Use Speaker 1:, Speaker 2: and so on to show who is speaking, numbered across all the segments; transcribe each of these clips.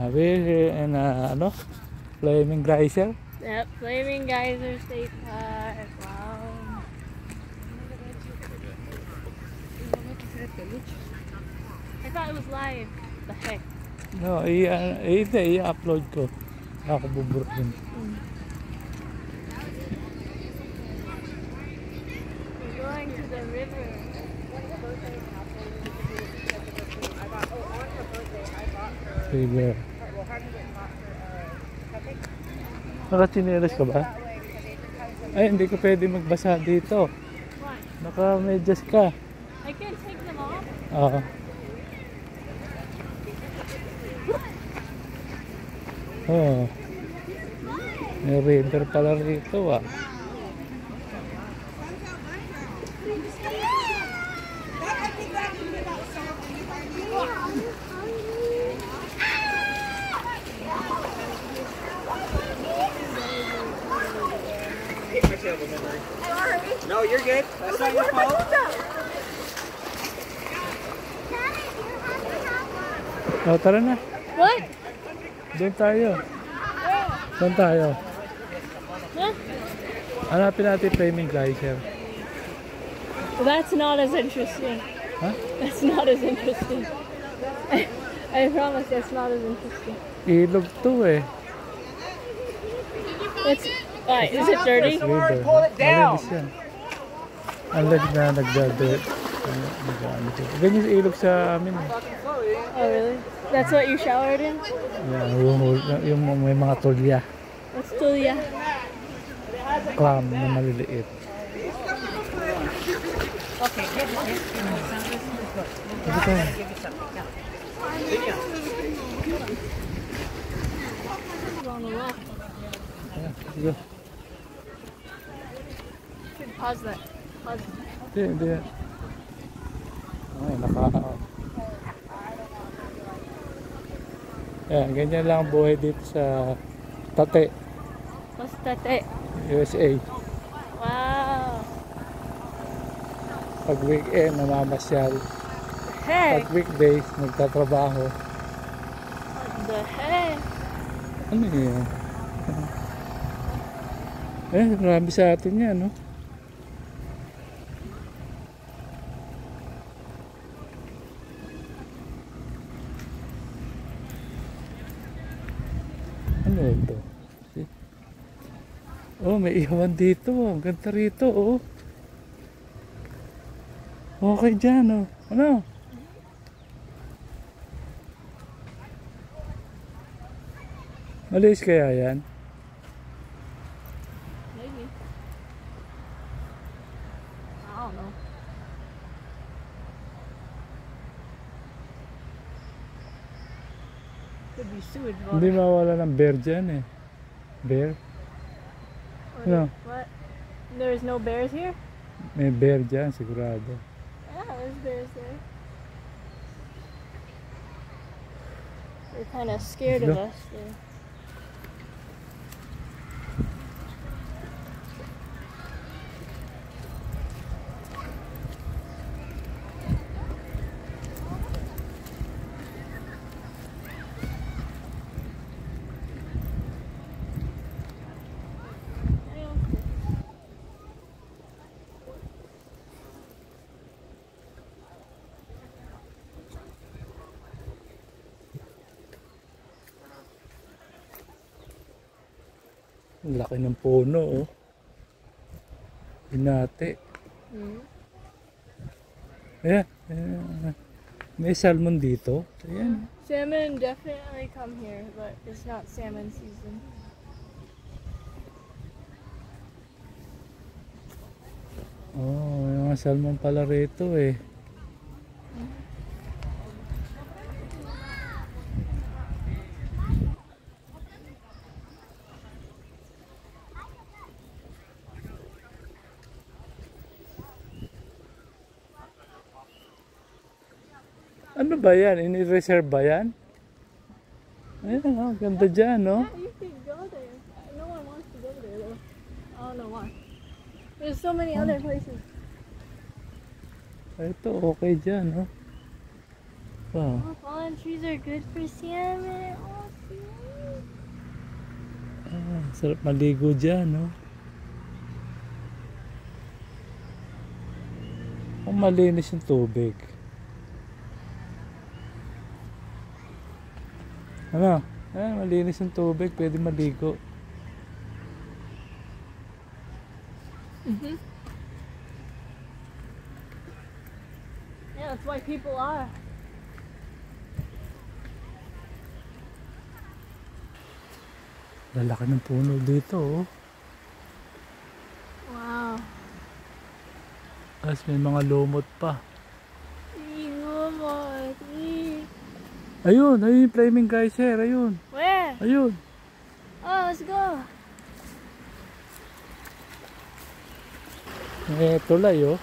Speaker 1: We're here in ano? Flaming Geyser.
Speaker 2: Yep, Flaming Geyser State Park. Wow. I thought it was live. The heck?
Speaker 1: No, i-upload ko. Ako buburot din.
Speaker 2: We're going to the river.
Speaker 1: River. Nakachinelas ka ba? Ay, hindi ko pwede magbasa dito.
Speaker 2: What?
Speaker 1: Naka-medyas ka.
Speaker 2: I can take them off.
Speaker 1: Oo. Oh. May river pala rito ah.
Speaker 3: No, you're good. That's not your fault.
Speaker 1: Oh, tara na.
Speaker 2: What?
Speaker 1: Doon tayo. Doon tayo.
Speaker 2: Huh?
Speaker 1: Hanapin natin Flaming Geyser.
Speaker 2: That's not as interesting.
Speaker 1: Huh?
Speaker 2: That's not as interesting. I promise that's not as interesting.
Speaker 1: Ilog to eh.
Speaker 2: It's is it dirty?
Speaker 1: River.
Speaker 3: Pull it down.
Speaker 1: Malinis yan. Unless na nagdadit. Ganyan sa ilog sa amin eh.
Speaker 2: Oh really? That's what you showered in?
Speaker 1: Yan, yung may mga tulya.
Speaker 2: What's Tulia?
Speaker 1: Clam na maliliit.
Speaker 3: Okay, give it.
Speaker 1: Ito.
Speaker 2: On the left.
Speaker 1: Ayan, sige.
Speaker 2: Should pause that. Pause.
Speaker 1: Hindi. Ay, Ayan, ganyan lang ang buhay dito sa Tate,
Speaker 2: What's that?
Speaker 1: USA.
Speaker 2: Wow.
Speaker 1: Pag weekend, namamasyal.
Speaker 2: Heck.
Speaker 1: Pag weekdays, nagtatrabaho.
Speaker 2: What the heck?
Speaker 1: Ano yun? Marami sa atin yan, no? Ano ito? Oh, may ihawan dito. Ang ganda rito, oh. Okay dyan, oh. Ano? Malis kaya yan?
Speaker 2: Maybe. I don't know. Could be sewage water.
Speaker 1: Hindi mawala ng bear dyan, eh. Bear? No.
Speaker 2: What? There's no bears here?
Speaker 1: May bear dyan, sigurado.
Speaker 2: Yeah, there's bears there. They're kind of scared of us. There.
Speaker 1: Ang laki ng puno, oh. Binate. Ayan. May salmon dito. Ayan.
Speaker 2: Salmon definitely come here, but it's not salmon season.
Speaker 1: Oh, may mga salmon pala rito, eh. Ano ba yan? Ini-reserve ba yan? Ayan, oh, ganda dyan, no?
Speaker 2: Yeah, you could go there. No one wants to go there though. I don't know why. There's so many other places.
Speaker 1: Ito, okay dyan, no? pa. Oh.
Speaker 2: Oh, fallen trees are good for salmon. Oh, see?
Speaker 1: Ah, sarap maligo dyan, no? Kung malinis yung tubig. Ano? Malinis yung tubig, pwede maligo.
Speaker 2: Yeah, that's why people are.
Speaker 1: Lalaki ng puno dito, oh.
Speaker 2: Wow.
Speaker 1: Tapos may mga lumot pa. Ayun, ayun yung flaming geyser, ayun.
Speaker 2: Where?
Speaker 1: Ayun.
Speaker 2: Oh, let's go.
Speaker 1: May tulay, oh.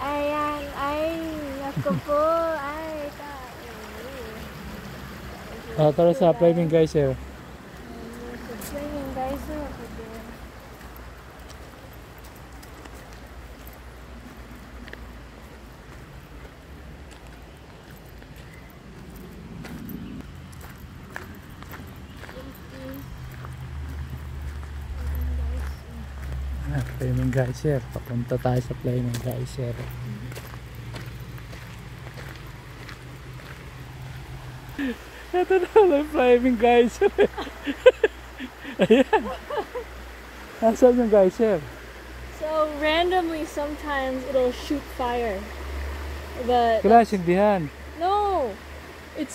Speaker 2: Ayan, ay, ako po, ay,
Speaker 1: Tara sa flaming geyser.
Speaker 2: Flaming geyser over there.
Speaker 1: Flaming geyser. Papunta tayo sa flaming geyser. Ito na lang flaming geyser. Ayan. Nasaan yung geyser?
Speaker 2: So randomly sometimes it'll shoot fire. But
Speaker 1: Kailangan sindihan.
Speaker 2: no. It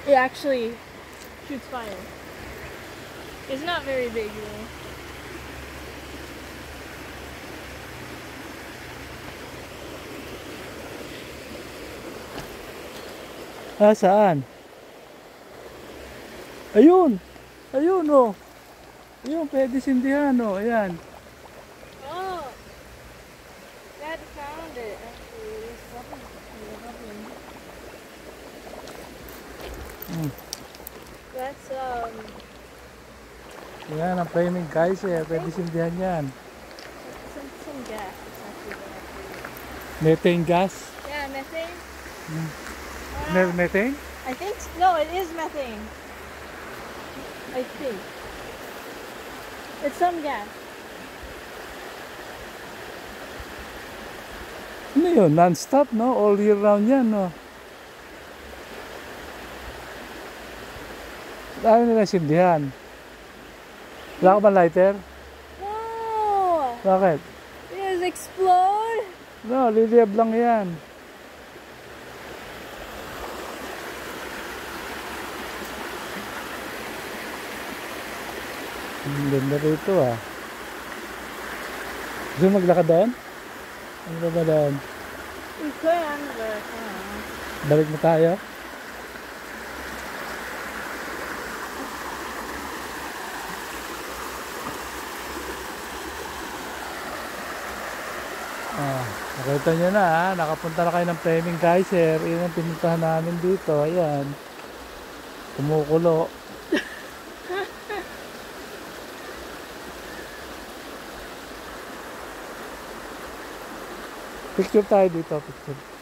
Speaker 2: actually shoots fire. It's not very big though.
Speaker 1: Saan? Ayun. Ayun, oh. Ayun, pwede sindihan, oh. Ayan.
Speaker 2: Oh, Dad found it. Actually, there's something. That's
Speaker 1: Ayan, ang flaming geyser. Pwede sindihan yan.
Speaker 2: some gas. It's actually what I figured.
Speaker 1: Methane gas.
Speaker 2: Yeah, methane.
Speaker 1: Methane?
Speaker 2: I think no, it is methane. I think it's some gas.
Speaker 1: Ano yun? Non-stop, no? All year round yan, no? Dami nila sindihan. Wala ka ba lighter?
Speaker 2: No,
Speaker 1: Bakit?
Speaker 2: it is explode.
Speaker 1: No, liliyab lang yan. Ang ganda rito, ah. Gusto mo maglakad doon? Ano ba doon?
Speaker 2: We can, but
Speaker 1: Balik mo tayo? Nakita nyo na, ha? Nakapunta na kayo ng flaming geyser. Yun ang pinuntahan namin dito. Ayan. Kumukulo. Picture tayo dito. Picture.